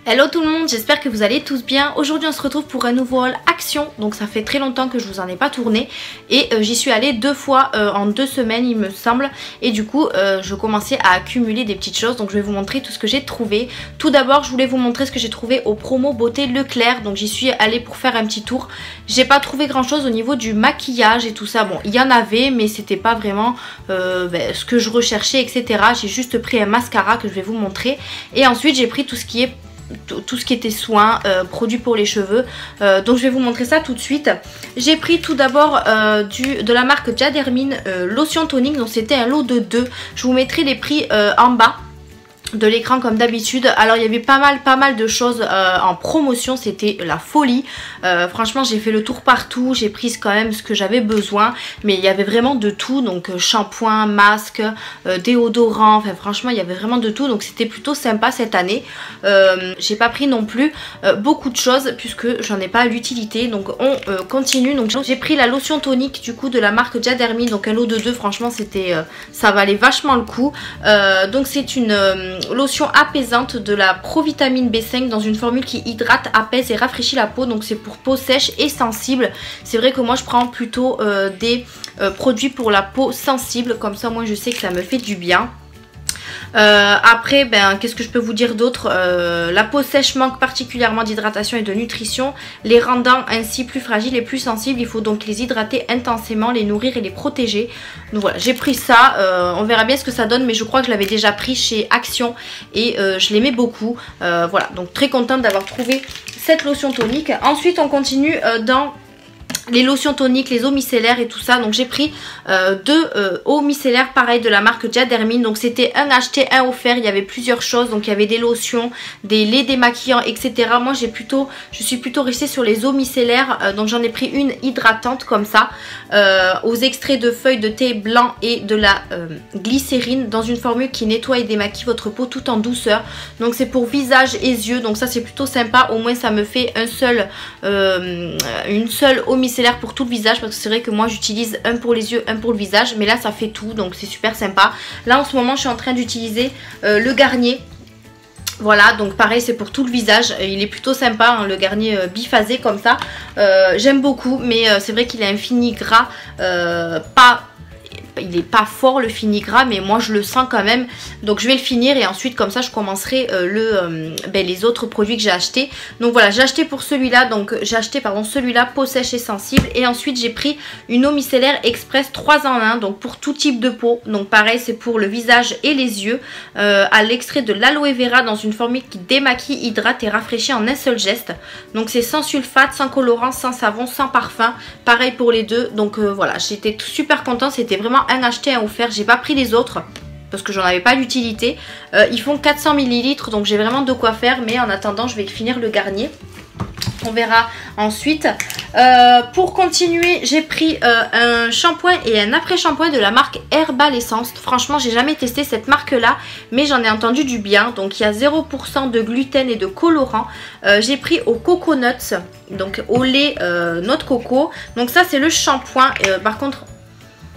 Hello tout le monde, j'espère que vous allez tous bien. Aujourd'hui on se retrouve pour un nouveau haul action. Donc ça fait très longtemps que je vous en ai pas tourné. Et j'y suis allée 2 fois en 2 semaines il me semble. Et du coup je commençais à accumuler des petites choses. Donc je vais vous montrer tout ce que j'ai trouvé. Tout d'abord je voulais vous montrer ce que j'ai trouvé au promo beauté Leclerc. Donc j'y suis allée pour faire un petit tour. J'ai pas trouvé grand chose au niveau du maquillage et tout ça. Bon il y en avait mais c'était pas vraiment ce que je recherchais etc. J'ai juste pris un mascara que je vais vous montrer. Et ensuite j'ai pris tout ce qui était soins, produits pour les cheveux, donc je vais vous montrer ça tout de suite. J'ai pris tout d'abord de la marque Diadermine lotion tonique, donc c'était un lot de 2. Je vous mettrai les prix en bas de l'écran comme d'habitude. Alors il y avait pas mal de choses en promotion, c'était la folie. Franchement j'ai fait le tour partout, j'ai pris quand même ce que j'avais besoin, mais il y avait vraiment de tout, donc shampoing, masque, déodorant, enfin franchement il y avait vraiment de tout, donc c'était plutôt sympa cette année. J'ai pas pris non plus beaucoup de choses puisque j'en ai pas l'utilité, donc on continue. Donc j'ai pris la lotion tonique du coup de la marque Diadermine, donc un lot de 2, franchement c'était ça valait vachement le coup. Donc c'est une lotion apaisante de la Provitamine B5 dans une formule qui hydrate, apaise et rafraîchit la peau. Donc c'est pour peau sèche et sensible. C'est vrai que moi je prends plutôt des produits pour la peau sensible, comme ça moi je sais que ça me fait du bien. Après qu'est-ce que je peux vous dire d'autre, la peau sèche manque particulièrement d'hydratation et de nutrition, les rendant ainsi plus fragiles et plus sensibles. Il faut donc les hydrater intensément, les nourrir et les protéger. Donc voilà, j'ai pris ça, on verra bien ce que ça donne, mais je crois que je l'avais déjà pris chez Action et je l'aimais beaucoup. Voilà, donc très contente d'avoir trouvé cette lotion tonique. Ensuite on continue dans les lotions toniques, les eaux micellaires et tout ça. Donc j'ai pris 2 eaux micellaires pareil de la marque Diadermine. Donc c'était un acheté, un offert. Il y avait plusieurs choses. Donc il y avait des lotions, des laits démaquillants, etc. Moi je suis plutôt restée sur les eaux micellaires. Donc j'en ai pris une hydratante comme ça, aux extraits de feuilles de thé blanc et de la glycérine, dans une formule qui nettoie et démaquille votre peau tout en douceur. Donc c'est pour visage et yeux. Donc ça c'est plutôt sympa. Au moins ça me fait une seule eau micellaire pour tout le visage, parce que c'est vrai que moi j'utilise un pour les yeux, un pour le visage, mais là ça fait tout, donc c'est super sympa. Là en ce moment je suis en train d'utiliser le Garnier. Voilà, donc pareil c'est pour tout le visage, il est plutôt sympa hein, le Garnier biphasé comme ça. J'aime beaucoup, mais c'est vrai qu'il a un fini gras il n'est pas fort le fini gras, mais moi je le sens quand même. Donc je vais le finir et ensuite comme ça je commencerai les autres produits que j'ai achetés. Donc voilà, j'ai acheté pour celui-là, donc j'ai acheté pardon celui-là peau sèche et sensible. Et ensuite j'ai pris une eau micellaire express 3 en 1, donc pour tout type de peau. Donc pareil c'est pour le visage et les yeux, à l'extrait de l'aloe vera dans une formule qui démaquille, hydrate et rafraîchit en un seul geste. Donc c'est sans sulfate, sans colorant, sans savon, sans parfum. Pareil pour les deux. Donc voilà, j'étais super contente, c'était vraiment un acheté, un offert. J'ai pas pris les autres parce que j'en avais pas l'utilité. Ils font 400 ml, donc j'ai vraiment de quoi faire, mais en attendant je vais finir le Garnier. On verra ensuite. Pour continuer, j'ai pris un shampoing et un après-shampoing de la marque Herbal Essence. Franchement, j'ai jamais testé cette marque-là, mais j'en ai entendu du bien. Donc, il y a 0% de gluten et de colorant. J'ai pris au coconuts, donc au lait noix de coco. Donc ça, c'est le shampoing. Par contre,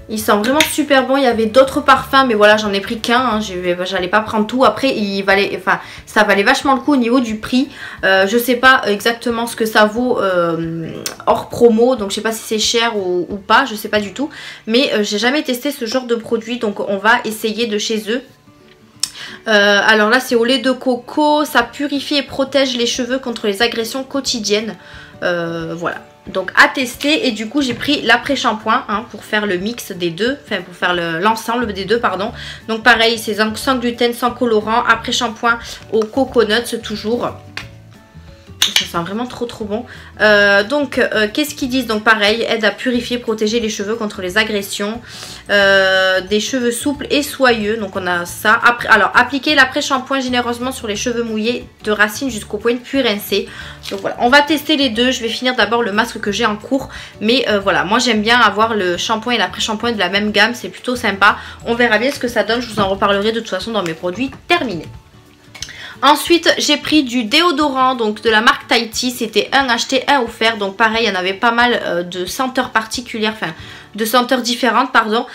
il sent vraiment super bon. Il y avait d'autres parfums, mais voilà, j'en ai pris qu'un. Hein. J'allais pas prendre tout. Après, ça valait vachement le coup au niveau du prix. Je sais pas exactement ce que ça vaut hors promo. Donc, je sais pas si c'est cher ou pas. Je sais pas du tout. Mais j'ai jamais testé ce genre de produit. Donc, on va essayer de chez eux. Alors là, c'est au lait de coco. Ça purifie et protège les cheveux contre les agressions quotidiennes. Voilà. Donc à tester, et du coup j'ai pris l'après-shampoing hein, pour faire le mix des deux, enfin pour faire l'ensemble des deux pardon. Donc pareil c'est sans gluten, sans colorant, après-shampoing au coconuts toujours. Ça sent vraiment trop bon. Qu'est-ce qu'ils disent? Donc pareil, aide à purifier, protéger les cheveux contre les agressions, des cheveux souples et soyeux. Donc on a ça. Alors appliquez l'après-shampoing généreusement sur les cheveux mouillés de racines jusqu'aux pointes puis rincer. Donc voilà, on va tester les deux. Je vais finir d'abord le masque que j'ai en cours. Mais voilà, moi j'aime bien avoir le shampoing et l'après-shampoing de la même gamme. C'est plutôt sympa. On verra bien ce que ça donne. Je vous en reparlerai de toute façon dans mes produits terminés. Ensuite j'ai pris du déodorant donc de la marque Tahiti, c'était un acheté un offert, donc pareil il y en avait pas mal de senteurs particulières, enfin de senteurs différentes, pardon.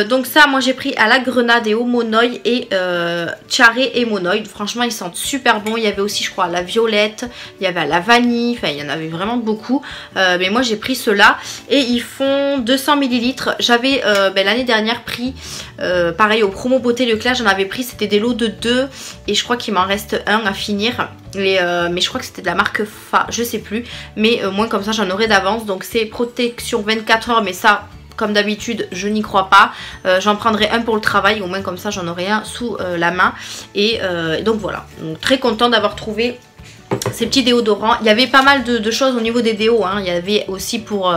Donc ça, moi j'ai pris à la grenade et au monoï et charré et monoï. Franchement, ils sentent super bon. Il y avait aussi, je crois, à la violette, il y avait à la vanille, enfin il y en avait vraiment beaucoup. Mais moi j'ai pris ceux-là et ils font 200 ml. J'avais l'année dernière pris, pareil au promo beauté Leclerc, j'en avais pris, c'était des lots de 2 et je crois qu'il m'en reste un à finir. Mais je crois que c'était de la marque Fa, je sais plus. Mais moins comme ça j'en aurai d'avance. Donc c'est protection 24 heures, mais ça comme d'habitude je n'y crois pas. J'en prendrai un pour le travail, au moins comme ça j'en aurai un sous la main. Et donc voilà, donc, très content d'avoir trouvé ces petits déodorants. Il y avait pas mal de choses au niveau des déos, hein. Il y avait aussi pour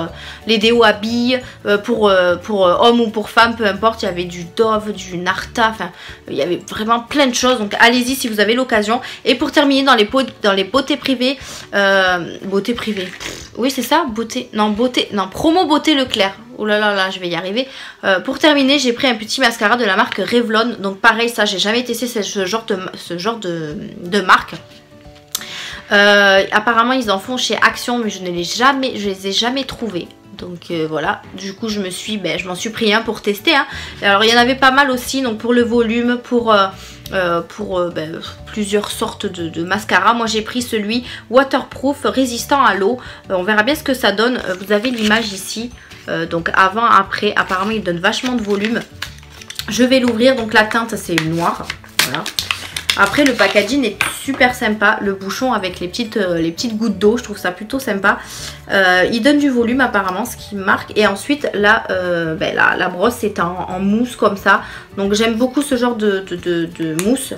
les déos à billes, pour hommes ou pour femmes, peu importe. Il y avait du Dove, du Narta, enfin il y avait vraiment plein de choses. Donc allez-y si vous avez l'occasion. Et pour terminer dans les beautés privées, beauté privée, oui c'est ça, promo beauté Leclerc. Oh là là là, je vais y arriver. Pour terminer, j'ai pris un petit mascara de la marque Revlon. Donc pareil, ça j'ai jamais testé ce genre de marque. Apparemment ils en font chez Action, mais je les ai jamais trouvés. Donc voilà, du coup je m'en suis pris un pour tester, hein. Alors il y en avait pas mal aussi, donc pour le volume, pour plusieurs sortes de mascara. Moi j'ai pris celui waterproof, résistant à l'eau. On verra bien ce que ça donne. Vous avez l'image ici, donc avant, après. Apparemment il donne vachement de volume. Je vais l'ouvrir, donc la teinte c'est noir, voilà. Après le packaging est super sympa, le bouchon avec les petites gouttes d'eau, je trouve ça plutôt sympa. Il donne du volume apparemment, ce qui marque. Et ensuite là, la brosse est en mousse comme ça. Donc j'aime beaucoup ce genre de mousse.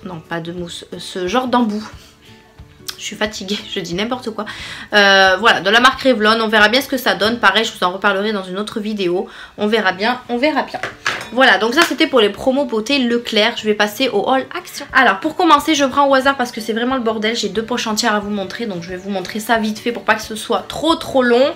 Non pas de mousse, ce genre d'embout. Je suis fatiguée, je dis n'importe quoi. Voilà, de la marque Revlon, on verra bien ce que ça donne. Pareil, je vous en reparlerai dans une autre vidéo. On verra bien, on verra bien. Voilà, donc ça c'était pour les promos beauté Leclerc. Je vais passer au haul action. Alors pour commencer, je prends au hasard parce que c'est vraiment le bordel. J'ai 2 poches entières à vous montrer, donc je vais vous montrer ça vite fait pour pas que ce soit trop long.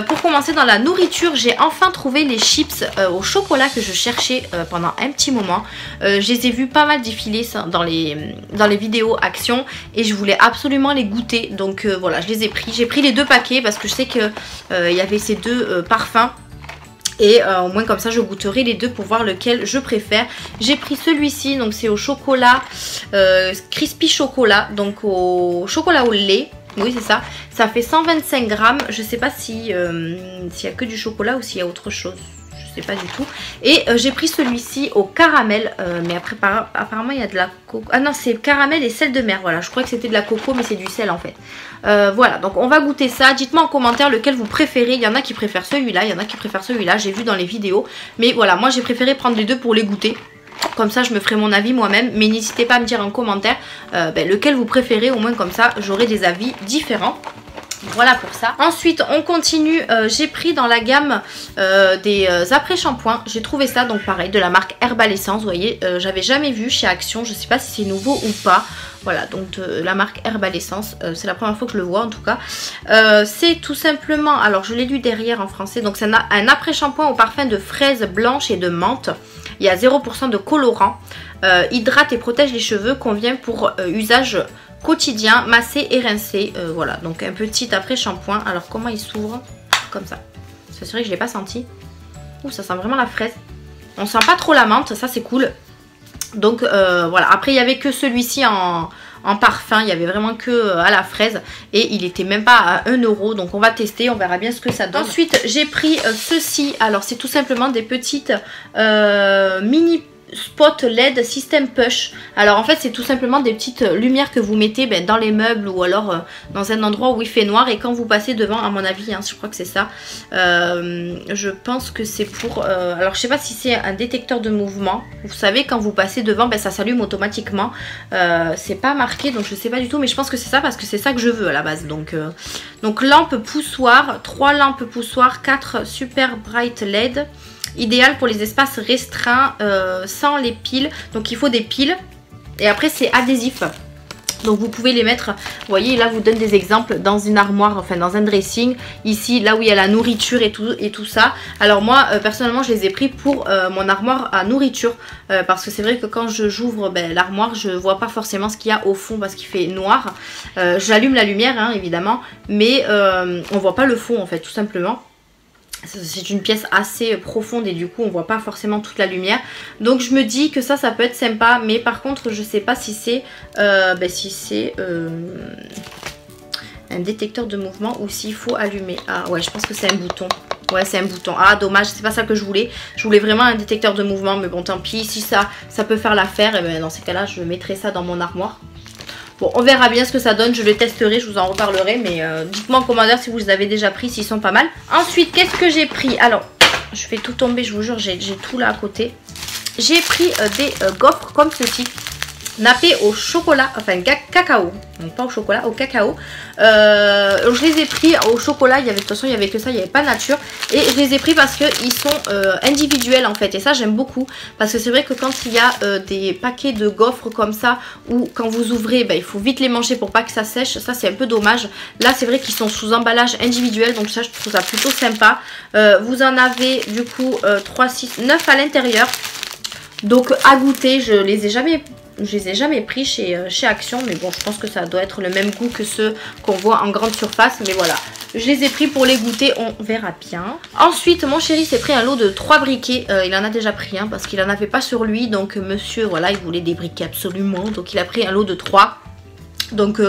Pour commencer, dans la nourriture, j'ai enfin trouvé les chips au chocolat que je cherchais pendant un petit moment. Je les ai vus pas mal défiler dans les vidéos action et je voulais absolument les goûter. Donc voilà, je les ai pris. J'ai pris les 2 paquets parce que je sais que il y avait ces 2 parfums. Et au moins comme ça je goûterai les 2 pour voir lequel je préfère. J'ai pris celui-ci, donc c'est au chocolat, crispy chocolat, donc au chocolat au lait. Oui c'est ça, ça fait 125 grammes. Je sais pas s'il y a que du chocolat ou s'il y a autre chose. Je sais pas du tout. Et j'ai pris celui-ci au caramel, mais après apparemment il y a de la coco. Ah non, c'est caramel et sel de mer. Voilà, je crois que c'était de la coco mais c'est du sel en fait. Voilà, donc on va goûter ça. Dites-moi en commentaire lequel vous préférez. Il y en a qui préfèrent celui-là, il y en a qui préfèrent celui-là. J'ai vu dans les vidéos, mais voilà, moi j'ai préféré prendre les 2 pour les goûter. Comme ça je me ferai mon avis moi-même. Mais n'hésitez pas à me dire en commentaire lequel vous préférez. Au moins comme ça j'aurai des avis différents. Voilà pour ça. Ensuite on continue, j'ai pris dans la gamme des après-shampoings. J'ai trouvé ça, donc pareil, de la marque Herbal Essence. Vous voyez, j'avais jamais vu chez Action. Je sais pas si c'est nouveau ou pas. Voilà, donc de la marque Herbal Essence. C'est la première fois que je le vois en tout cas. C'est tout simplement, alors je l'ai lu derrière en français. Donc c'est un après-shampoing au parfum de fraise blanche et de menthe. Il y a 0% de colorant. Hydrate et protège les cheveux. Convient pour usage quotidien, masser et rincer. Voilà, donc un petit après-shampoing. Alors comment il s'ouvre? Comme ça. C'est vrai que je ne l'ai pas senti. Ouh, ça sent vraiment la fraise. On sent pas trop la menthe, ça c'est cool. Donc voilà, après il n'y avait que celui-ci en parfum, il y avait vraiment que à la fraise et il était même pas à 1 €. Donc on va tester, on verra bien ce que ça donne. Ensuite j'ai pris ceci. Alors c'est tout simplement des petites mini spot LED système push. Alors en fait c'est tout simplement des petites lumières que vous mettez dans les meubles ou alors dans un endroit où il fait noir, et quand vous passez devant, à mon avis hein, je crois que c'est ça, je pense que c'est pour alors je sais pas si c'est un détecteur de mouvement. Vous savez quand vous passez devant ça s'allume automatiquement. C'est pas marqué donc je sais pas du tout, mais je pense que c'est ça parce que c'est ça que je veux à la base. Donc lampe poussoir, 3 lampes poussoirs, 4 super bright LED. Idéal pour les espaces restreints sans les piles. Donc il faut des piles. Et après c'est adhésif. Donc vous pouvez les mettre, vous voyez là vous donne des exemples dans une armoire, enfin dans un dressing. Ici là où il y a la nourriture et tout ça. Alors moi personnellement je les ai pris pour mon armoire à nourriture. Parce que c'est vrai que quand j'ouvre l'armoire je vois pas forcément ce qu'il y a au fond parce qu'il fait noir. J'allume la lumière hein, évidemment. Mais on voit pas le fond en fait tout simplement. C'est une pièce assez profonde et du coup on voit pas forcément toute la lumière. Donc je me dis que ça peut être sympa. Mais par contre je sais pas si c'est un détecteur de mouvement ou s'il faut allumer. Ah ouais, je pense que c'est un bouton. Ouais, c'est un bouton. Ah dommage, c'est pas ça que je voulais. Je voulais vraiment un détecteur de mouvement. Mais bon tant pis, si ça peut faire l'affaire, et bien dans ces cas là je mettrai ça dans mon armoire. Bon, on verra bien ce que ça donne, je le testerai, je vous en reparlerai, mais dites-moi en commentaire si vous les avez déjà pris, s'ils sont pas mal. Ensuite, qu'est-ce que j'ai pris? Alors, je fais tout tomber, je vous jure, j'ai tout là à côté. J'ai pris des gaufres comme ceci, nappés au chocolat, enfin cacao, donc pas au chocolat, au cacao. Je les ai pris au chocolat, de toute façon il y avait que ça, il n'y avait pas nature. Et je les ai pris parce qu'ils sont individuels en fait, et ça j'aime beaucoup. Parce que c'est vrai que quand il y a des paquets de gaufres comme ça, ou quand vous ouvrez, il faut vite les manger pour pas que ça sèche, ça c'est un peu dommage. Là c'est vrai qu'ils sont sous emballage individuel, donc ça je trouve ça plutôt sympa. Vous en avez du coup 3, 6, 9 à l'intérieur. Donc à goûter, je les ai jamais pris chez Action, mais bon je pense que ça doit être le même goût que ceux qu'on voit en grande surface, mais voilà. Je les ai pris pour les goûter, on verra bien. Ensuite mon chéri s'est pris un lot de 3 briquets, il en a déjà pris un parce qu'il en avait pas sur lui, donc monsieur voilà il voulait des briquets absolument, donc il a pris un lot de 3. Donc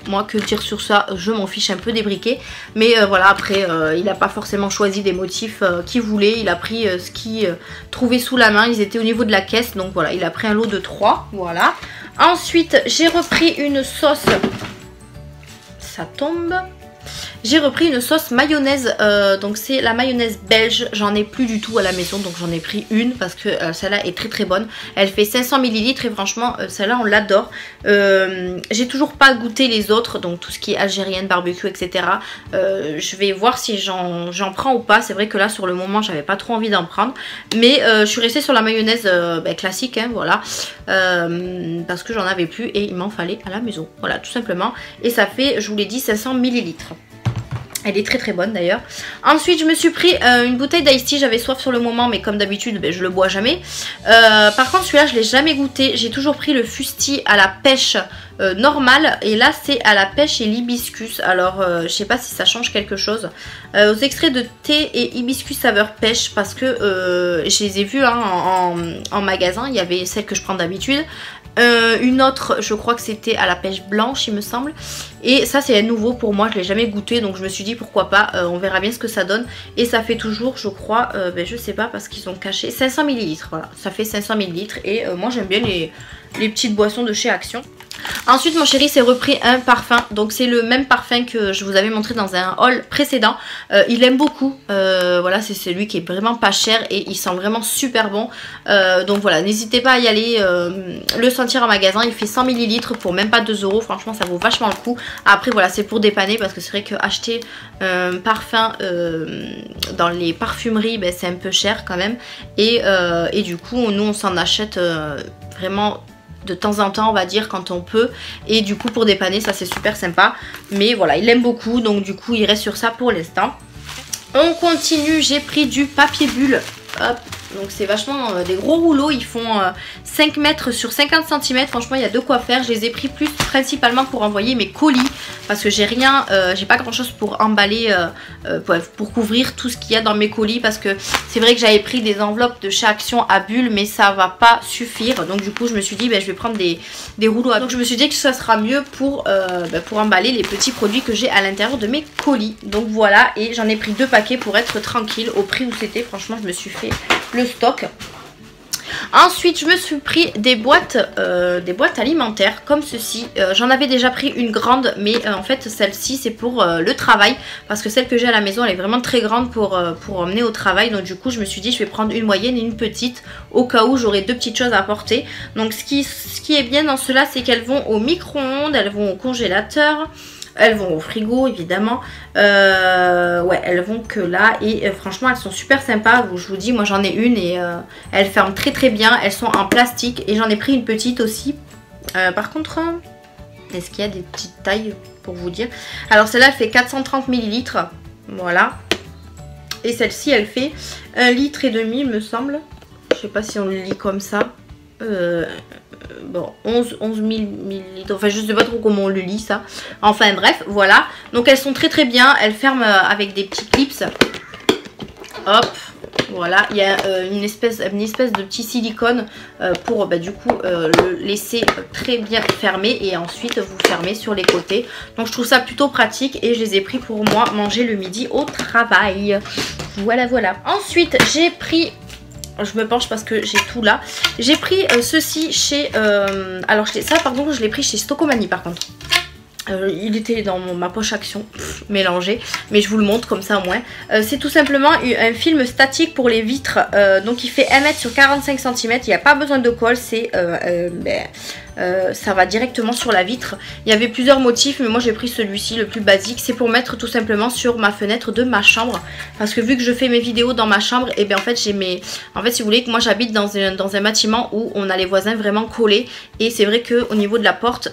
moi que dire sur ça, je m'en fiche un peu des briquets. Mais voilà après il n'a pas forcément choisi des motifs qu'il voulait. Il a pris ce qu'il trouvait sous la main. Ils étaient au niveau de la caisse. Donc voilà, il a pris un lot de 3. Voilà. Ensuite j'ai repris une sauce. Ça tombe. J'ai repris une sauce mayonnaise, donc c'est la mayonnaise belge, j'en ai plus du tout à la maison, donc j'en ai pris une parce que celle-là est très très bonne. Elle fait 500 ml et franchement celle-là on l'adore. J'ai toujours pas goûté les autres, donc tout ce qui est algérienne, barbecue, etc. Je vais voir si j'en prends ou pas. C'est vrai que là sur le moment j'avais pas trop envie d'en prendre, mais je suis restée sur la mayonnaise classique, hein, voilà, parce que j'en avais plus et il m'en fallait à la maison, voilà tout simplement. Et ça fait, je vous l'ai dit, 500 ml. Elle est très très bonne d'ailleurs. Ensuite je me suis pris une bouteille d'ice tea. J'avais soif sur le moment mais comme d'habitude je le bois jamais. Par contre celui-là je l'ai jamais goûté. J'ai toujours pris le fusti à la pêche normale. Et là c'est à la pêche et l'hibiscus. Alors je sais pas si ça change quelque chose. Aux extraits de thé et hibiscus saveur pêche. Parce que je les ai vus hein, en magasin. Il y avait celle que je prends d'habitude. Une autre je crois que c'était à la pêche blanche il me semble, et ça c'est nouveau pour moi, je l'ai jamais goûté donc je me suis dit pourquoi pas, on verra bien ce que ça donne. Et ça fait toujours je crois, je sais pas parce qu'ils ont caché 500 ml, voilà ça fait 500 ml et moi j'aime bien les petites boissons de chez Action. Ensuite mon chéri s'est repris un parfum, donc c'est le même parfum que je vous avais montré dans un haul précédent. Il aime beaucoup, voilà c'est celui qui est vraiment pas cher et il sent vraiment super bon. Donc voilà, n'hésitez pas à y aller le sentir en magasin. Il fait 100 ml pour même pas 2 €, franchement ça vaut vachement le coup. Après voilà c'est pour dépanner parce que c'est vrai que acheter un parfum dans les parfumeries c'est un peu cher quand même. Et du coup nous on s'en achète vraiment de temps en temps on va dire quand on peut, et du coup pour dépanner ça c'est super sympa. Mais voilà il aime beaucoup donc du coup il reste sur ça pour l'instant. On continue, j'ai pris du papier bulle. Hop, donc c'est vachement des gros rouleaux, ils font 5 mètres sur 50 cm, franchement il y a de quoi faire. Je les ai pris plus principalement pour envoyer mes colis parce que j'ai rien, j'ai pas grand chose pour emballer, pour couvrir tout ce qu'il y a dans mes colis, parce que c'est vrai que j'avais pris des enveloppes de chez Action à bulles mais ça va pas suffire. Donc du coup je me suis dit je vais prendre des rouleaux donc je me suis dit que ça sera mieux pour emballer les petits produits que j'ai à l'intérieur de mes colis. Donc voilà, et j'en ai pris 2 paquets pour être tranquille au prix où c'était. Franchement je me suis fait le stock. Ensuite je me suis pris des boîtes alimentaires comme ceci. J'en avais déjà pris une grande mais en fait celle-ci c'est pour le travail, parce que celle que j'ai à la maison elle est vraiment très grande pour emmener au travail. Donc du coup je me suis dit je vais prendre une moyenne et une petite au cas où j'aurai 2 petites choses à porter. Donc ce qui est bien dans cela c'est qu'elles vont au micro-ondes, elles vont au congélateur, elles vont au frigo évidemment, ouais elles vont que là et franchement elles sont super sympas. Je vous dis moi j'en ai une et elles ferment très très bien, elles sont en plastique et j'en ai pris une petite aussi. Par contre est-ce qu'il y a des petites tailles pour vous dire? Alors celle-là elle fait 430 ml, voilà, et celle-ci elle fait 1,5 litre il me semble, je sais pas si on le lit comme ça. Bon 11 000 millilitres, enfin je sais pas trop comment on le lit ça, enfin bref voilà. Donc elles sont très très bien, elles ferment avec des petits clips hop, voilà, il y a une espèce de petit silicone pour du coup le laisser très bien fermé et ensuite vous fermez sur les côtés. Donc je trouve ça plutôt pratique et je les ai pris pour moi manger le midi au travail. Voilà, voilà. Ensuite j'ai pris... Je me penche parce que j'ai tout là. J'ai pris ceci chez... alors ça par contre je l'ai pris chez Stocomanie par contre. Il était dans ma poche action mélangé, mais je vous le montre comme ça au moins. C'est tout simplement un film statique pour les vitres, donc il fait 1 m sur 45 cm, il n'y a pas besoin de colle, c'est ça va directement sur la vitre. Il y avait plusieurs motifs mais moi j'ai pris celui-ci, le plus basique. C'est pour mettre tout simplement sur ma fenêtre de ma chambre, parce que vu que je fais mes vidéos dans ma chambre, et bien en fait j'ai mes... En fait si vous voulez, que moi j'habite dans un bâtiment où on a les voisins vraiment collés, et c'est vrai que au niveau de la porte,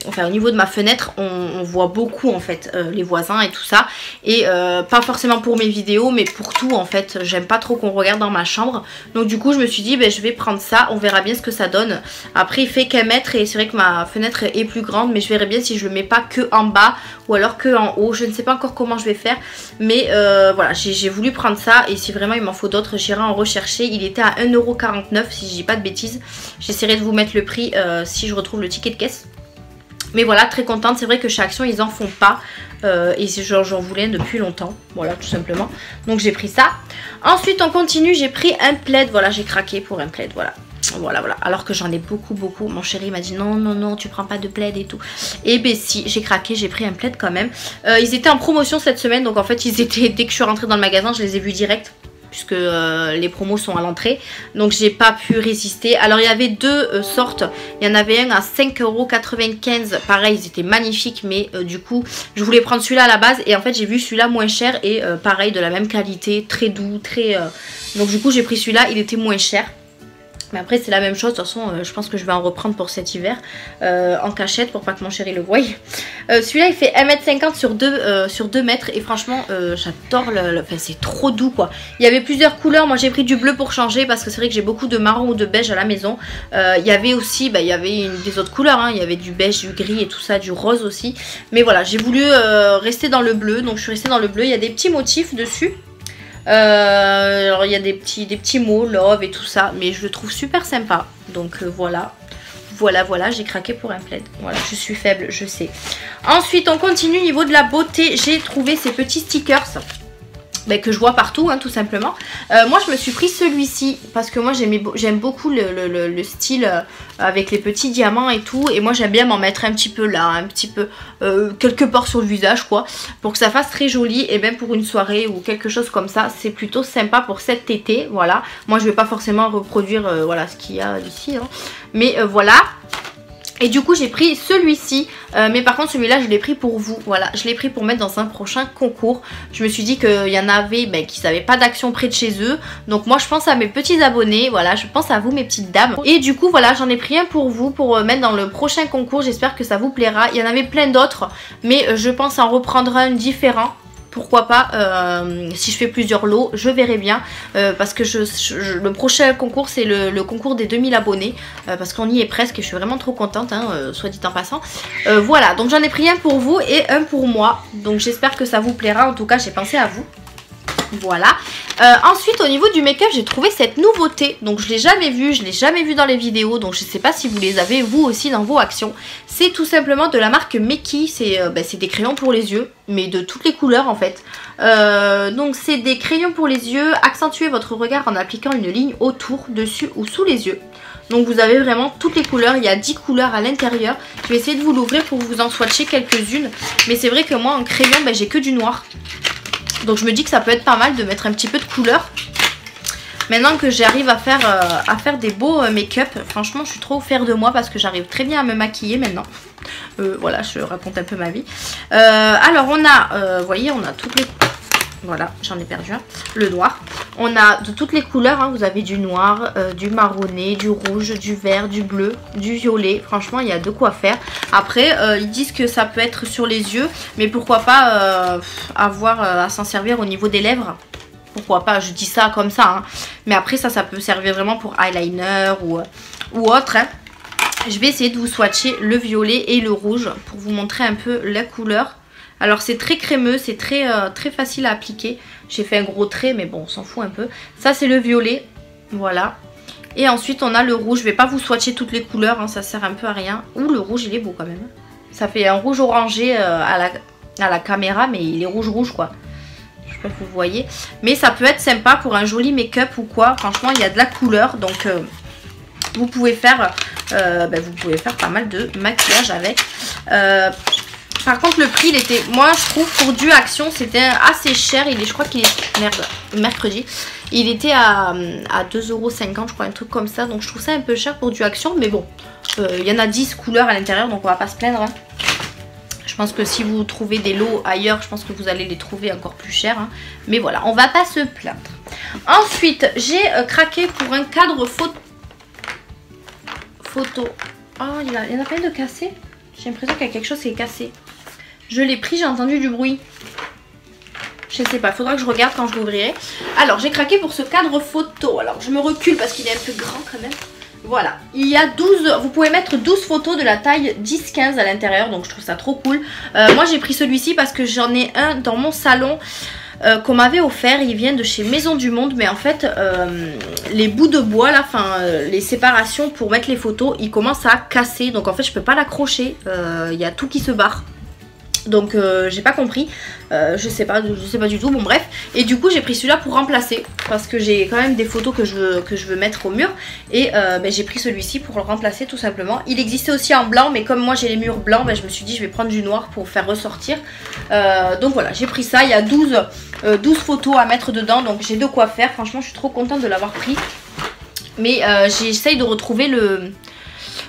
enfin au niveau de ma fenêtre, on voit beaucoup en fait les voisins et tout ça, et pas forcément pour mes vidéos mais pour tout en fait. J'aime pas trop qu'on regarde dans ma chambre, donc du coup je me suis dit je vais prendre ça, on verra bien ce que ça donne. Après il fait qu'un mètre et c'est vrai que ma fenêtre est plus grande, mais je verrai bien si je le mets pas que en bas ou alors que en haut. Je ne sais pas encore comment je vais faire, mais voilà, j'ai voulu prendre ça, et si vraiment il m'en faut d'autres j'irai en rechercher. Il était à 1,49 € si je dis pas de bêtises. J'essaierai de vous mettre le prix si je retrouve le ticket de caisse. Mais voilà, très contente. C'est vrai que chez Action ils en font pas, et j'en voulais depuis longtemps, voilà tout simplement, donc j'ai pris ça. Ensuite on continue, j'ai pris un plaid, voilà, j'ai craqué pour un plaid, voilà. Voilà, alors que j'en ai beaucoup. Mon chéri m'a dit non, tu prends pas de plaid et tout. Et ben si, j'ai craqué, j'ai pris un plaid quand même. Ils étaient en promotion cette semaine, donc en fait ils étaient, dès que je suis rentrée dans le magasin, je les ai vus direct, puisque les promos sont à l'entrée, donc j'ai pas pu résister. Alors il y avait deux sortes, il y en avait un à 5,95 €, pareil ils étaient magnifiques, mais du coup je voulais prendre celui-là à la base, et en fait j'ai vu celui-là moins cher et pareil de la même qualité, très doux, très... Donc du coup j'ai pris celui-là, il était moins cher. Mais après c'est la même chose, de toute façon je pense que je vais en reprendre pour cet hiver en cachette pour pas que mon chéri le voie. Celui-là il fait 1,50 m sur 2 mètres, et franchement j'adore enfin c'est trop doux quoi. Il y avait plusieurs couleurs, moi j'ai pris du bleu pour changer parce que c'est vrai que j'ai beaucoup de marron ou de beige à la maison. Il y avait aussi, il y avait des autres couleurs, hein. Il y avait du beige, du gris et tout ça, du rose aussi. Mais voilà, j'ai voulu rester dans le bleu, donc je suis restée dans le bleu. Il y a des petits motifs dessus. Alors il y a des petits mots, love et tout ça, mais je le trouve super sympa. Donc voilà, j'ai craqué pour un plaid. Voilà, je suis faible, je sais. Ensuite on continue, niveau de la beauté, j'ai trouvé ces petits stickers que je vois partout, hein, tout simplement. Moi je me suis pris celui-ci parce que moi j'aime beaucoup le style avec les petits diamants et tout, et moi j'aime bien m'en mettre un petit peu là, un petit peu quelque part sur le visage quoi, pour que ça fasse très joli, et même pour une soirée ou quelque chose comme ça, c'est plutôt sympa pour cet été. Voilà, moi je vais pas forcément reproduire voilà ce qu'il y a ici, hein, mais voilà. Et du coup j'ai pris celui-ci, mais par contre celui-là je l'ai pris pour vous, voilà, je l'ai pris pour mettre dans un prochain concours. Je me suis dit qu'il y en avait qui n'avaient pas d'action près de chez eux, donc moi je pense à mes petits abonnés, voilà, je pense à vous mes petites dames. Et du coup voilà, j'en ai pris un pour vous, pour mettre dans le prochain concours, j'espère que ça vous plaira. Il y en avait plein d'autres, mais je pense en reprendre un différent. Pourquoi pas, si je fais plusieurs lots, je verrai bien, parce que le prochain concours c'est le concours des 2000 abonnés, parce qu'on y est presque et je suis vraiment trop contente, hein, soit dit en passant. Voilà, donc j'en ai pris un pour vous et un pour moi, donc j'espère que ça vous plaira, en tout cas j'ai pensé à vous. Voilà. Ensuite au niveau du make-up j'ai trouvé cette nouveauté, donc je l'ai jamais vue dans les vidéos, donc je sais pas si vous les avez vous aussi dans vos actions. C'est tout simplement de la marque Meki, c'est des crayons pour les yeux, mais de toutes les couleurs en fait. Donc c'est des crayons pour les yeux, accentuez votre regard en appliquant une ligne autour, dessus ou sous les yeux. Donc vous avez vraiment toutes les couleurs, il y a 10 couleurs à l'intérieur. Je vais essayer de vous l'ouvrir pour vous en swatcher quelques-unes, mais c'est vrai que moi en crayon j'ai que du noir. Donc je me dis que ça peut être pas mal de mettre un petit peu de couleur. Maintenant que j'arrive à faire des beaux make-up, franchement je suis trop fière de moi parce que j'arrive très bien à me maquiller maintenant. Voilà, je raconte un peu ma vie. Alors on a, vous voyez, on a toutes les... Voilà, j'en ai perdu un. Le noir. On a de toutes les couleurs, hein. Vous avez du noir, du marronné, du rouge, du vert, du bleu, du violet. Franchement, il y a de quoi faire. Après, ils disent que ça peut être sur les yeux, mais pourquoi pas avoir à s'en servir au niveau des lèvres. Pourquoi pas, je dis ça comme ça, hein. Mais après ça peut servir vraiment pour eyeliner ou autre, hein. Je vais essayer de vous swatcher le violet et le rouge pour vous montrer un peu la couleur. Alors c'est très crémeux, c'est très facile à appliquer. J'ai fait un gros trait mais bon on s'en fout un peu. Ça c'est le violet, voilà. Et ensuite on a le rouge, je vais pas vous swatcher toutes les couleurs, hein, ça sert un peu à rien. Ouh le rouge il est beau quand même. Ça fait un rouge orangé à la caméra mais il est rouge quoi. Je sais pas si vous voyez. Mais ça peut être sympa pour un joli make-up ou quoi. Franchement il y a de la couleur donc vous pouvez faire pas mal de maquillage avec. Par contre le prix il était, moi je trouve pour du Action c'était assez cher. Je crois qu'il est mercredi. Il était à 2,50 € je crois, un truc comme ça. Donc je trouve ça un peu cher pour du Action. Mais bon, il y en a 10 couleurs à l'intérieur donc on va pas se plaindre. Hein. Je pense que si vous trouvez des lots ailleurs, je pense que vous allez les trouver encore plus chers. Hein. Mais voilà, on va pas se plaindre. Ensuite, j'ai craqué pour un cadre photo. Oh, il y en a plein de cassés. J'ai l'impression qu'il y a quelque chose qui est cassé. Je l'ai pris, j'ai entendu du bruit. Je sais pas, faudra que je regarde quand je l'ouvrirai. Alors, j'ai craqué pour ce cadre photo. Alors, je me recule parce qu'il est un peu grand quand même. Voilà, il y a 12, vous pouvez mettre 12 photos de la taille 10-15 à l'intérieur, donc je trouve ça trop cool. Moi j'ai pris celui-ci parce que j'en ai un dans mon salon qu'on m'avait offert. Il vient de chez Maison du Monde, mais en fait les bouts de bois là, les séparations pour mettre les photos, ils commencent à casser. Donc en fait je peux pas l'accrocher, il y a tout qui se barre. Donc j'ai pas compris, je sais pas du tout, bon bref. Et du coup j'ai pris celui-là pour remplacer parce que j'ai quand même des photos que je veux mettre au mur. Et j'ai pris celui-ci pour le remplacer tout simplement. Il existait aussi en blanc mais comme moi j'ai les murs blancs, je me suis dit je vais prendre du noir pour faire ressortir. Donc voilà, j'ai pris ça, il y a 12 photos à mettre dedans. Donc j'ai de quoi faire, franchement je suis trop contente de l'avoir pris. Mais j'essaye de retrouver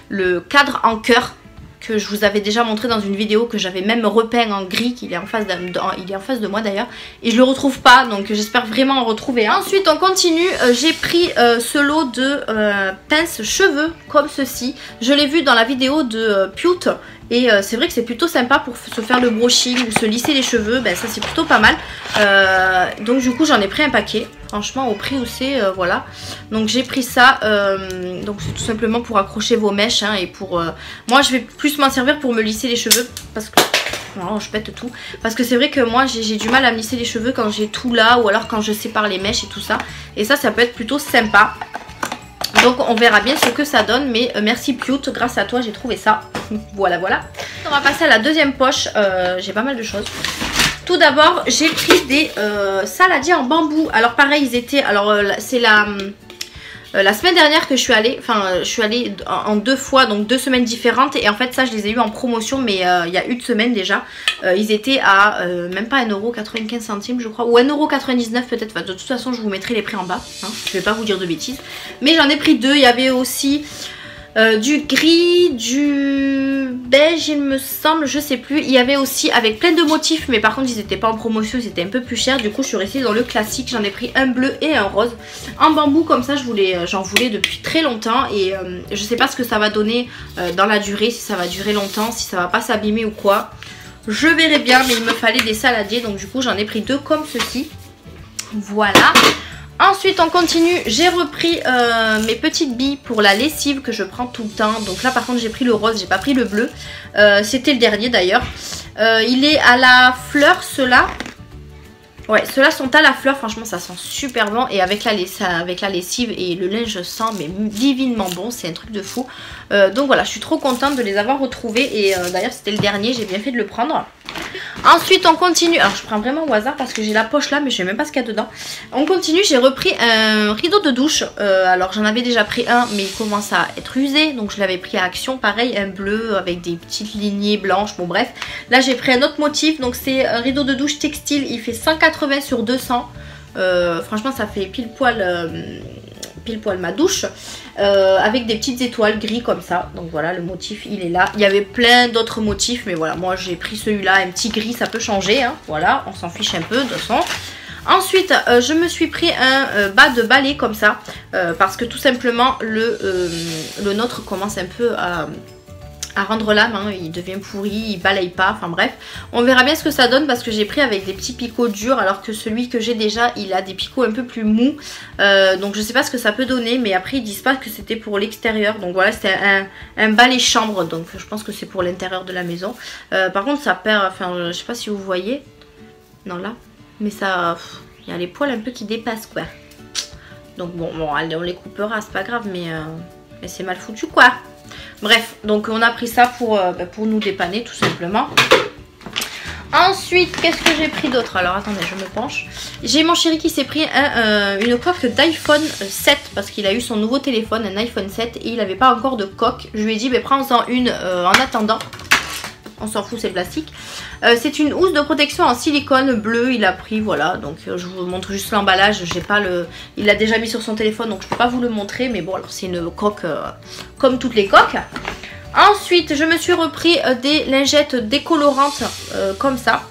le cadre en cœur que je vous avais déjà montré dans une vidéo, que j'avais même repeint en gris, qu'il est en face de moi d'ailleurs, et je le retrouve pas, donc j'espère vraiment en retrouver un. Ensuite on continue, j'ai pris ce lot de pinces cheveux comme ceci. Je l'ai vu dans la vidéo de Pute. Et c'est vrai que c'est plutôt sympa pour se faire le brushing ou se lisser les cheveux, ça c'est plutôt pas mal. Donc du coup j'en ai pris un paquet, franchement au prix où c'est, voilà. Donc j'ai pris ça, donc c'est tout simplement pour accrocher vos mèches hein, et pour... moi je vais plus m'en servir pour me lisser les cheveux parce que... Non, je pète tout. Parce que c'est vrai que moi j'ai du mal à me lisser les cheveux quand j'ai tout là ou alors quand je sépare les mèches et tout ça. Et ça peut être plutôt sympa. Donc on verra bien ce que ça donne, mais merci Pute, grâce à toi j'ai trouvé ça. Voilà. On va passer à la deuxième poche, j'ai pas mal de choses. Tout d'abord j'ai pris des saladiers en bambou. Alors pareil ils étaient, alors c'est la semaine dernière que je suis allée, je suis allée en 2 fois, donc 2 semaines différentes. Et en fait ça je les ai eu en promotion mais il y a une semaine déjà. Ils étaient à même pas 1,95 € je crois, ou 1,99 € peut-être. Enfin, de toute façon je vous mettrai les prix en bas, hein, je vais pas vous dire de bêtises. Mais j'en ai pris 2, il y avait aussi... du gris, du beige il me semble, je sais plus. Il y avait aussi avec plein de motifs, mais par contre ils n'étaient pas en promotion, ils étaient un peu plus chers. Du coup je suis restée dans le classique, j'en ai pris un bleu et un rose. En bambou comme ça, j'en voulais depuis très longtemps. Et je sais pas ce que ça va donner dans la durée, si ça va durer longtemps, si ça va pas s'abîmer ou quoi. Je verrai bien, mais il me fallait des saladiers, donc du coup j'en ai pris 2 comme ceci. Voilà. Ensuite on continue, j'ai repris mes petites billes pour la lessive que je prends tout le temps. Donc là par contre j'ai pris le rose, j'ai pas pris le bleu. C'était le dernier d'ailleurs. Il est à la fleur ceux-là. Ouais, ceux-là sont à la fleur, franchement ça sent super bon. Et avec la lessive et le linge sent mais divinement bon, c'est un truc de fou. Donc voilà, je suis trop contente de les avoir retrouvés. Et d'ailleurs c'était le dernier, j'ai bien fait de le prendre. Ensuite on continue, alors je prends vraiment au hasard parce que j'ai la poche là mais je sais même pas ce qu'il y a dedans. On continue, j'ai repris un rideau de douche, alors j'en avais déjà pris un mais il commence à être usé. Donc je l'avais pris à Action, pareil, un bleu avec des petites lignées blanches, bon bref. Là j'ai pris un autre motif, donc c'est un rideau de douche textile, il fait 180 sur 200. Franchement ça fait pile poil ma douche, avec des petites étoiles gris comme ça. Donc voilà, le motif il est là. Il y avait plein d'autres motifs mais voilà, moi j'ai pris celui-là, un petit gris, ça peut changer hein. Voilà, on s'en fiche un peu de toute façon. Ensuite je me suis pris un bas de balai comme ça, parce que tout simplement le nôtre commence un peu à rendre l'âme, hein. Il devient pourri, il balaye pas, enfin bref. On verra bien ce que ça donne parce que j'ai pris avec des petits picots durs alors que celui que j'ai déjà il a des picots un peu plus mous. Donc je sais pas ce que ça peut donner, mais après ils disent pas que c'était pour l'extérieur. Donc voilà, c'était un balai chambre, donc je pense que c'est pour l'intérieur de la maison. Par contre ça perd, enfin je sais pas si vous voyez, non là, mais ça... Il y a les poils un peu qui dépassent quoi. Donc bon, on les coupera, c'est pas grave, mais c'est mal foutu quoi. Bref, donc on a pris ça pour nous dépanner tout simplement. Ensuite, qu'est-ce que j'ai pris d'autre? Alors attendez, je me penche. J'ai mon chéri qui s'est pris une coque d'iPhone 7 parce qu'il a eu son nouveau téléphone, un iPhone 7, et il n'avait pas encore de coque. Je lui ai dit, prends-en une en attendant. On s'en fout, c'est plastique. C'est une housse de protection en silicone bleu. Il a pris, voilà. Donc je vous montre juste l'emballage. J'ai pas le. Il l'a déjà mis sur son téléphone, donc je peux pas vous le montrer. Mais bon, alors c'est une coque comme toutes les coques. Ensuite, je me suis repris des lingettes décolorantes comme ça.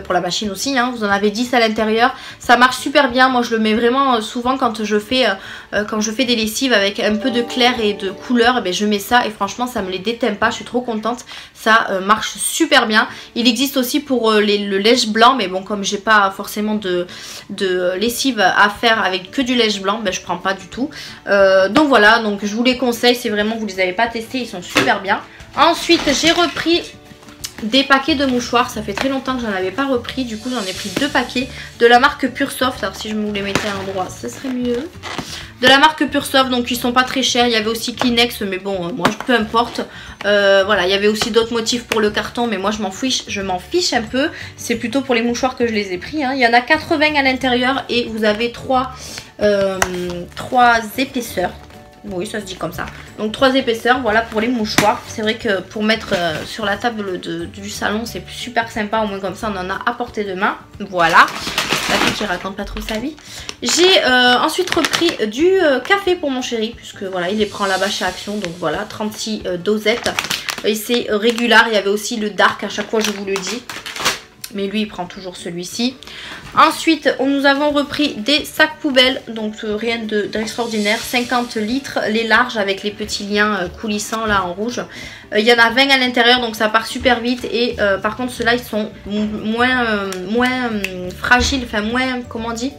Pour la machine aussi, hein. Vous en avez 10 à l'intérieur. Ça marche super bien. Moi, je le mets vraiment souvent quand je fais des lessives avec un peu de clair et de couleur. Je mets ça et franchement, ça me les déteint pas. Je suis trop contente. Ça marche super bien. Il existe aussi pour le lèche blanc. Mais bon, comme j'ai pas forcément de lessive à faire avec que du lèche blanc, je prends pas du tout. Donc voilà, donc je vous les conseille. C'est vraiment, vous les avez pas testés, ils sont super bien. Ensuite, j'ai repris des paquets de mouchoirs. Ça fait très longtemps que j'en avais pas repris. Du coup, j'en ai pris 2 paquets de la marque Pure Soft. Alors, si je me les mettais à l'endroit, ce serait mieux. De la marque Pure Soft, donc ils sont pas très chers. Il y avait aussi Kleenex, mais bon, moi, peu importe. Voilà, il y avait aussi d'autres motifs pour le carton, mais moi, je m'en fiche un peu. C'est plutôt pour les mouchoirs que je les ai pris, hein. Il y en a 80 à l'intérieur et vous avez 3 épaisseurs. Oui, ça se dit comme ça. Donc 3 épaisseurs, voilà pour les mouchoirs. C'est vrai que pour mettre sur la table du salon, c'est super sympa. Au moins comme ça, on en a à portée de main. Voilà. La fille qui raconte pas trop sa vie. J'ai ensuite repris du café pour mon chéri. Puisque voilà, il les prend là-bas chez Action. Donc voilà, 36 dosettes. Et c'est régulier. Il y avait aussi le dark, à chaque fois je vous le dis. Mais lui, il prend toujours celui-ci. Ensuite, nous avons repris des sacs poubelles. Donc, rien d'extraordinaire. 50 litres, les larges avec les petits liens coulissants là en rouge. Il y en a 20 à l'intérieur, donc ça part super vite. Et par contre, ceux-là, ils sont moins fragiles. Enfin, moins, comment on dit,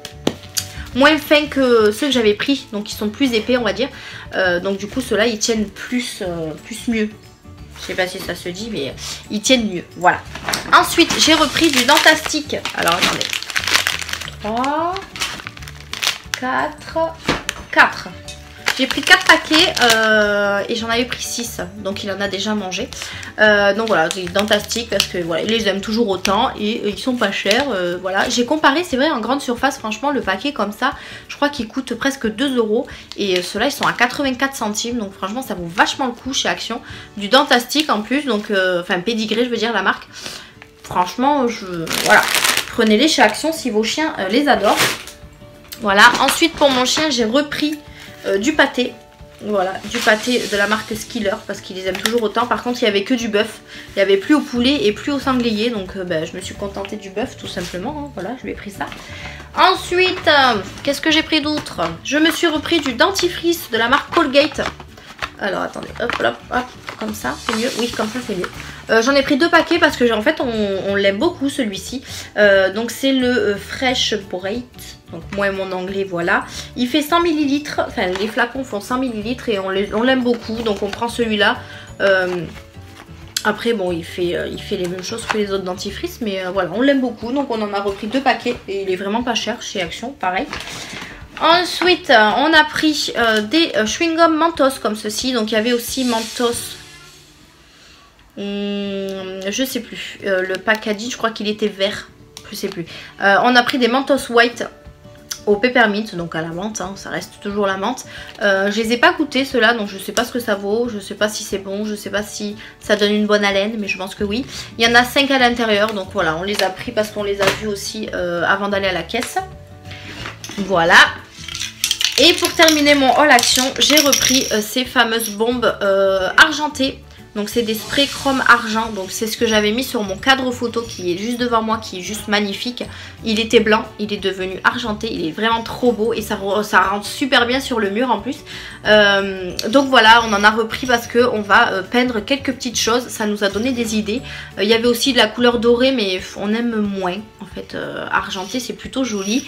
moins fins que ceux que j'avais pris. Donc, ils sont plus épais, on va dire. Donc, du coup, ceux-là, ils tiennent plus mieux. Je sais pas si ça se dit, mais ils tiennent mieux. Voilà. Ensuite, j'ai repris du Dentastic. Alors, attendez. 3, 4. J'ai pris 4 paquets et j'en avais pris 6. Donc, il en a déjà mangé. Donc, voilà, des Dentastic parce que voilà, il les aime toujours autant et ils sont pas chers. Voilà. J'ai comparé, c'est vrai, en grande surface, franchement, le paquet comme ça, je crois qu'il coûte presque 2 €. Et ceux-là, ils sont à 84 centimes. Donc, franchement, ça vaut vachement le coup chez Action. Du Dentastic en plus, donc, enfin, Pédigré, je veux dire, la marque. Franchement, voilà. Prenez-les chez Action si vos chiens les adorent. Voilà. Ensuite, pour mon chien, j'ai repris du pâté. Voilà, du pâté de la marque Skiller parce qu'ils les aiment toujours autant. Par contre, il n'y avait que du bœuf. Il n'y avait plus au poulet et plus au sanglier. Donc, je me suis contentée du bœuf tout simplement. Hein. Voilà, je lui ai pris ça. Ensuite, qu'est-ce que j'ai pris d'autre? Je me suis repris du dentifrice de la marque Colgate. Alors, attendez, hop, hop, hop, comme ça, c'est mieux. Oui, comme ça, c'est mieux. J'en ai pris 2 paquets parce que, en fait, on l'aime beaucoup, celui-ci. Donc, c'est le Fresh Bright. Donc, moi et mon anglais, voilà. Il fait 100 ml. Enfin, les flacons font 100 ml et on l'aime beaucoup. Donc, on prend celui-là. Après, bon, il fait les mêmes choses que les autres dentifrices. Mais voilà, on l'aime beaucoup. Donc, on en a repris 2 paquets. Et il est vraiment pas cher chez Action, pareil. Ensuite, on a pris des chewing-gums Mentos comme ceci. Donc, il y avait aussi Mentos. Je sais plus. Le packaging, je crois qu'il était vert. Je sais plus. On a pris des Mentos White au peppermint, donc à la menthe. Hein, ça reste toujours la menthe. Je les ai pas goûtés ceux-là, donc je sais pas ce que ça vaut. Je sais pas si c'est bon. Je sais pas si ça donne une bonne haleine, mais je pense que oui. Il y en a 5 à l'intérieur. Donc voilà, on les a pris parce qu'on les a vus aussi avant d'aller à la caisse. Voilà. Et pour terminer mon haul Action, j'ai repris ces fameuses bombes argentées. Donc c'est des sprays chrome argent. Donc c'est ce que j'avais mis sur mon cadre photo qui est juste devant moi, qui est juste magnifique. Il était blanc, il est devenu argenté. Il est vraiment trop beau et ça rentre super bien sur le mur en plus. Donc voilà, on en a repris parce qu'on va peindre quelques petites choses. Ça nous a donné des idées. Il y avait aussi de la couleur dorée, mais on aime moins. En fait, argenté c'est plutôt joli.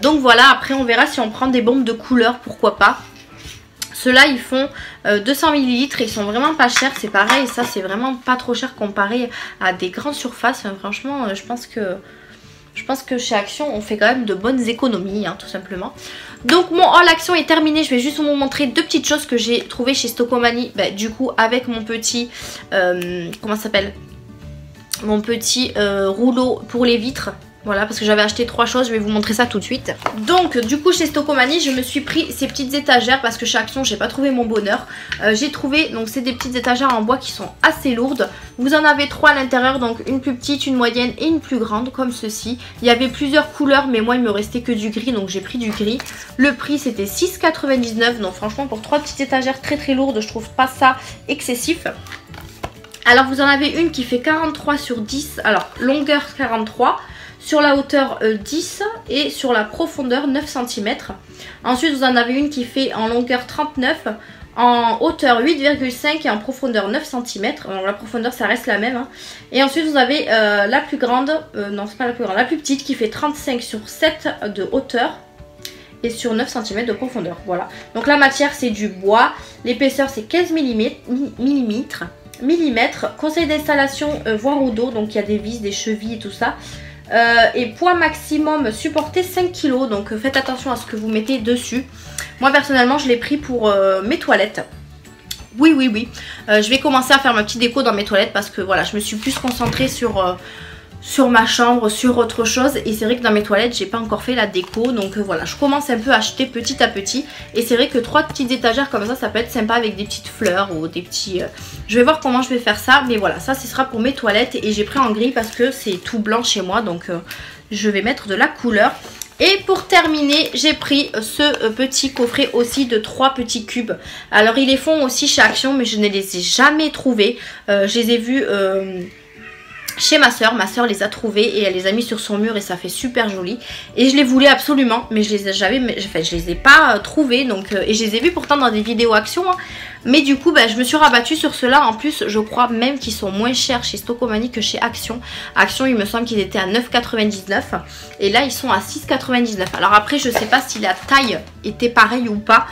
Donc voilà, après on verra si on prend des bombes de couleur, pourquoi pas. Ceux-là, ils font 200 ml et ils sont vraiment pas chers. C'est pareil, ça, c'est vraiment pas trop cher comparé à des grandes surfaces. Enfin, franchement, je pense que Je pense que chez Action on fait quand même de bonnes économies hein, tout simplement. Donc mon haul Action est terminé. Je vais juste vous montrer deux petites choses que j'ai trouvées chez Stocomanie. Du coup avec mon petit comment ça s'appelle, mon petit rouleau pour les vitres. Voilà, parce que j'avais acheté 3 choses, je vais vous montrer ça tout de suite. Donc du coup chez Stocomanie je me suis pris ces petites étagères parce que chez Action j'ai pas trouvé mon bonheur. J'ai trouvé, donc c'est des petites étagères en bois qui sont assez lourdes. Vous en avez 3 à l'intérieur, donc une plus petite, une moyenne et une plus grande comme ceci. Il y avait plusieurs couleurs mais moi il me restait que du gris, donc j'ai pris du gris. Le prix c'était 6,99 €, donc franchement pour 3 petites étagères très lourdes je trouve pas ça excessif. Alors vous en avez une qui fait 43 sur 10, alors longueur 43, sur la hauteur 10 et sur la profondeur 9 cm. Ensuite vous en avez une qui fait en longueur 39, en hauteur 8,5 et en profondeur 9 cm. Alors la profondeur ça reste la même hein. Et ensuite vous avez la plus grande, non c'est pas la plus grande, la plus petite qui fait 35 sur 7 de hauteur et sur 9 cm de profondeur. Voilà, donc la matière c'est du bois, l'épaisseur c'est 15 mm. Conseil d'installation voire au dos, donc il y a des vis, des chevilles et tout ça. Et poids maximum supporté 5 kg, donc faites attention à ce que vous mettez dessus. Moi personnellement je l'ai pris pour mes toilettes. Oui, je vais commencer à faire ma petite déco dans mes toilettes parce que voilà, je me suis plus concentrée sur ma chambre, sur autre chose. Et c'est vrai que dans mes toilettes j'ai pas encore fait la déco, donc voilà, je commence un peu à acheter petit à petit. Et c'est vrai que 3 petites étagères comme ça peut être sympa avec des petites fleurs ou des petits... Je vais voir comment je vais faire ça, mais voilà, ça ce sera pour mes toilettes. Et j'ai pris en gris parce que c'est tout blanc chez moi, donc je vais mettre de la couleur. Et pour terminer j'ai pris ce petit coffret aussi de 3 petits cubes. Alors ils les font aussi chez Action mais je ne les ai jamais trouvés. Je les ai vus... chez ma soeur les a trouvés et elle les a mis sur son mur et ça fait super joli. Et je les voulais absolument mais je les ai pas trouvés, donc et je les ai vus pourtant dans des vidéos Action hein. Mais du coup je me suis rabattue sur ceux-là. En plus je crois même qu'ils sont moins chers chez Stocomanie que chez Action. Action il me semble qu'ils étaient à 9,99 € et là ils sont à 6,99 €. Alors après je sais pas si la taille était pareille ou pas,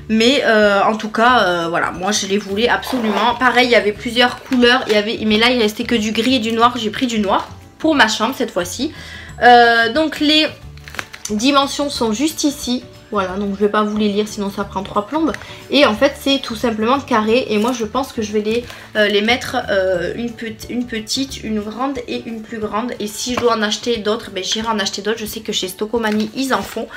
mais en tout cas voilà, moi je les voulais absolument. Pareil il y avait plusieurs couleurs, mais là il restait que du gris et du noir. J'ai pris du noir pour ma chambre cette fois-ci. Donc les dimensions sont juste ici. Voilà, donc je vais pas vous les lire sinon ça prend 3 plombes. Et en fait c'est tout simplement carré. Et moi je pense que je vais les mettre une petite, une grande et une plus grande. Et si je dois en acheter d'autres, j'irai en acheter d'autres. Je sais que chez Stocomanie ils en font.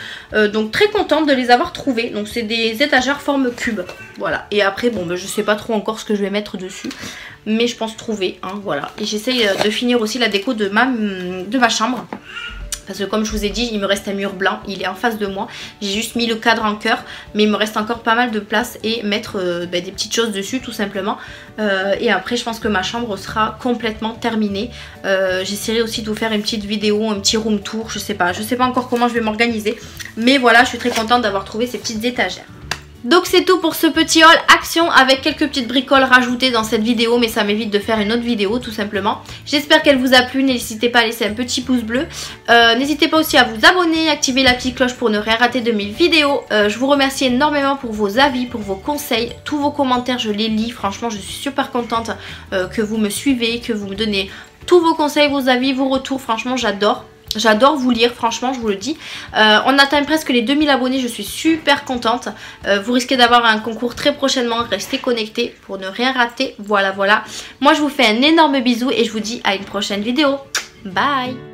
Donc très contente de les avoir trouvés. Donc c'est des étagères forme cube. Voilà, et après bon je sais pas trop encore ce que je vais mettre dessus, mais je pense trouver hein, voilà. Et j'essaye de finir aussi la déco de ma chambre. Parce que comme je vous ai dit, il me reste un mur blanc, il est en face de moi. J'ai juste mis le cadre en cœur, mais il me reste encore pas mal de place et mettre des petites choses dessus tout simplement. Et après je pense que ma chambre sera complètement terminée. J'essaierai aussi de vous faire une petite vidéo, un petit room tour, je sais pas encore comment je vais m'organiser. Mais voilà, je suis très contente d'avoir trouvé ces petites étagères. Donc c'est tout pour ce petit haul Action avec quelques petites bricoles rajoutées dans cette vidéo, mais ça m'évite de faire une autre vidéo tout simplement. J'espère qu'elle vous a plu, n'hésitez pas à laisser un petit pouce bleu. N'hésitez pas aussi à vous abonner, activer la petite cloche pour ne rien rater de mes vidéos. Je vous remercie énormément pour vos avis, pour vos conseils, tous vos commentaires je les lis. Franchement je suis super contente que vous me suivez, que vous me donnez tous vos conseils, vos avis, vos retours. Franchement j'adore. J'adore vous lire, franchement je vous le dis. On atteint presque les 2000 abonnés, je suis super contente. Vous risquez d'avoir un concours très prochainement, restez connectés pour ne rien rater. Voilà. Moi je vous fais un énorme bisou et je vous dis à une prochaine vidéo. Bye.